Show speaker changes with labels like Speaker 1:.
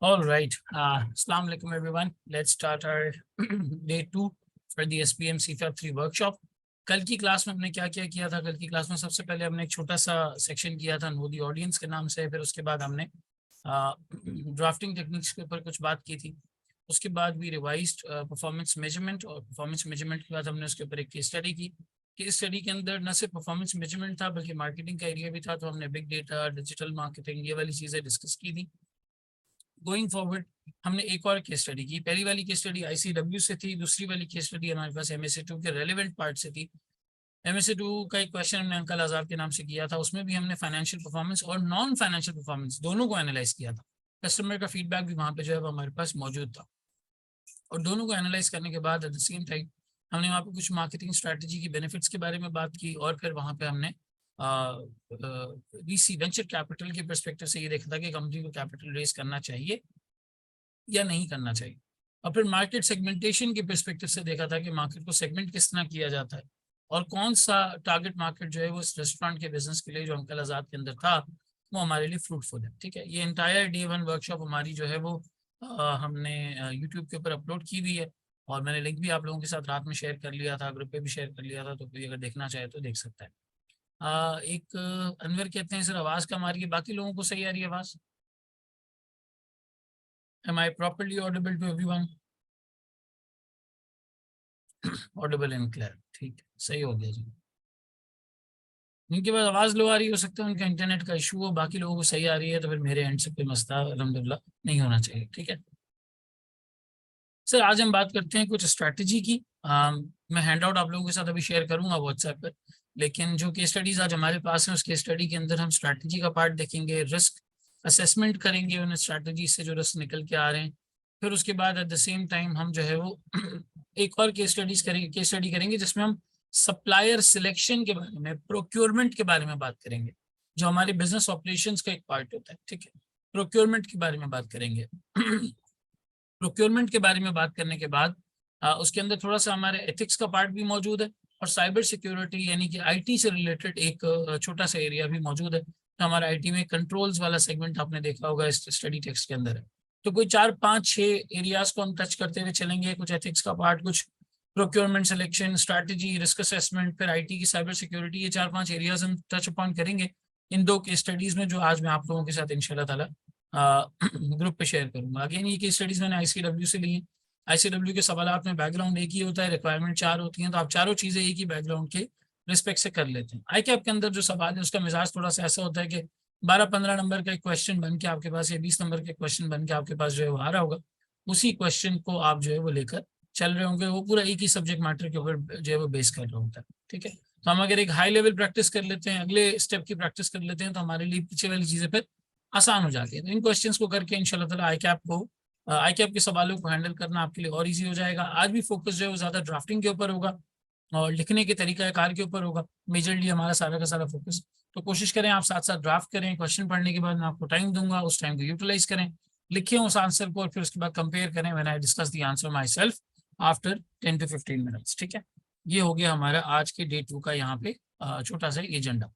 Speaker 1: All right. Assalamu alaikum everyone. Let's start our day 2 for the SPM CFAP 3 workshop. कल की class में हमने क्या क्या किया था? कल की क्लास में सबसे पहले हमने एक छोटा सा सेक्शन किया था नो दी ऑडियंस के नाम से। फिर उसके बाद हमने ड्राफ्टिंग टेक्निक्स के ऊपर कुछ बात की थी। उसके बाद भी रिवाइज्ड परफॉर्मेंस मेजरमेंट, और परफॉर्मेंस मेजरमेंट के बाद हमने उसके ऊपर एक केस स्टडी की। केस स्टडी के अंदर न सिर्फ परफॉर्मेंस मेजरमेंट था बल्कि मार्केटिंग का एरिया भी था। तो हमने बिग डेटा, डिजिटल मार्केटिंग, ये वाली चीज़ें डिस्कस की थी। गोइंग फॉरवर्ड हमने एक और केस स्टडी की। पहली वाली केस स्टडी ICW से थी, दूसरी वाली केस स्टडी हमारे पास MSA2 के रेलेवेंट पार्ट से थी। MSA2 का एक क्वेश्चन हमने अंकल आजाद के नाम से किया था। उसमें भी हमने फाइनेंशियल परफॉर्मेंस और नॉन फाइनेंशियल परफॉर्मेंस दोनों को एनालाइज किया था। कस्टमर का फीडबैक भी वहाँ पे जो है वो हमारे पास मौजूद था, और दोनों को एनालाइज करने के बाद एट द सेम टाइम हमने वहाँ पे कुछ मार्केटिंग स्ट्रैटेजी की बेनिफिट्स के बारे में बात की। और फिर वहाँ पे हमने VC वेंचर कैपिटल के परस्पेक्टिव से ये देखा था कि कंपनी को कैपिटल रेज करना चाहिए या नहीं करना चाहिए। और फिर मार्केट सेगमेंटेशन के परस्पेक्टिव से देखा था कि मार्केट को सेगमेंट किस तरह किया जाता है और कौन सा टारगेट मार्केट जो है वो इस रेस्टोरेंट के बिजनेस के लिए जो अंकल आजाद के अंदर था वो हमारे लिए फ्रूटफुल है। ठीक है, ये इंटायर डे 1 वर्कशॉप हमारी जो है वो हमने यूट्यूब के ऊपर अपलोड की हुई है, और मैंने लिंक भी आप लोगों के साथ रात में शेयर कर लिया था, ग्रुप पे भी शेयर कर लिया था, तो कोई अगर देखना चाहे तो देख सकता है। एक अनवर कहते हैं सर आवाज़ कम आ रही है, बाकी लोगों को सही आ रही है आवाज़? Am I properly audible to everyone? Audible and clear, ठीक है, सही हो गया जी। उनके पास आवाज़ लो आ रही हो सकता है उनका इंटरनेट का इशू हो, बाकी लोगों को सही आ रही है तो फिर मेरे एंड से कोई मसला अल्हम्दुलिल्लाह नहीं होना चाहिए। ठीक है सर, आज हम बात करते हैं कुछ स्ट्रैटेजी की। मैं हैंड आउट आप लोगों के साथ अभी शेयर करूंगा व्हाट्सएप पर, लेकिन जो केस स्टडीज आज हमारे पास हैं उस केस स्टडी के अंदर हम स्ट्रैटेजी का पार्ट देखेंगे, रिस्क असेसमेंट करेंगे उन स्ट्रैटेजी से जो रिस्क निकल के आ रहे हैं। फिर उसके बाद एट द सेम टाइम हम जो है वो एक और केस स्टडी करेंगे जिसमें हम सप्लायर सिलेक्शन के बारे में, प्रोक्योरमेंट के बारे में बात करेंगे, जो हमारे बिजनेस ऑपरेशंस का एक पार्ट होता है। ठीक है, प्रोक्योरमेंट के बारे में बात करेंगे। प्रोक्योरमेंट के बारे में बात करने के बाद उसके अंदर थोड़ा सा हमारे एथिक्स का पार्ट भी मौजूद है, और साइबर सिक्योरिटी यानी कि IT से रिलेटेड एक छोटा सा एरिया भी मौजूद है। तो हमारा IT में कंट्रोल्स वाला सेगमेंट आपने देखा होगा इस स्टडी टेक्स्ट के अंदर है। तो कोई 4 5 6 एरियाज को हम टच करते हुए चलेंगे, कुछ एथिक्स का पार्ट, कुछ procurement selection, strategy, risk assessment, फिर IT की साइबर सिक्योरिटी, ये 4 5 एरियाज हम टच अपॉन करेंगे इन 2 केस स्टडीज में, जो आज मैं आप लोगों के साथ इंशाल्लाह ताला ग्रुप पे शेयर करूंगा। अगेन ये केस स्टडीज मैंने ICW से ली है। ICW के सवाल में बैकग्राउंड एक ही होता है, रिक्वायरमेंट 4 होती हैं, तो आप चारों चीजें एक ही बैकग्राउंड के रिस्पेक्ट से कर लेते हैं। ICAP के अंदर जो सवाल है उसका मिजाज थोड़ा सा ऐसा होता है कि 12-15 नंबर का एक क्वेश्चन बन के आपके पास, या 20 नंबर के क्वेश्चन बन के आपके पास जो है वो आ रहा होगा, उसी क्वेश्चन को आप जो है वो लेकर चल रहे होंगे, वो पूरा एक ही सब्जेक्ट मैटर के ऊपर जो है वो बेस कर रहा होता है। ठीक है, तो हम अगर एक हाई लेवल प्रैक्टिस कर लेते हैं, अगले स्टेप की प्रैक्टिस कर लेते हैं, तो हमारे लिए पीछे वाली चीजें फिर आसान हो जाती है। तो इन क्वेश्चंस को करके इंशाल्लाह ताला आई कैप के सवालों को हैंडल करना आपके लिए और इजी हो जाएगा। आज भी फोकस जो है वो ज़्यादा ड्राफ्टिंग के ऊपर होगा और लिखने के तरीका कार के ऊपर होगा, मेजरली हमारा सारा का सारा फोकस। तो कोशिश करें आप साथ साथ ड्राफ्ट करें, क्वेश्चन पढ़ने के बाद मैं आपको टाइम दूंगा, उस टाइम को यूटिलाइज करें, लिखें उस आंसर को, और फिर उसके बाद कंपेयर करें when I discuss the answer my self after 10 to 15 minutes. ठीक है, ये हो गया हमारा आज के डे 2 का यहाँ पे छोटा सा एजेंडा।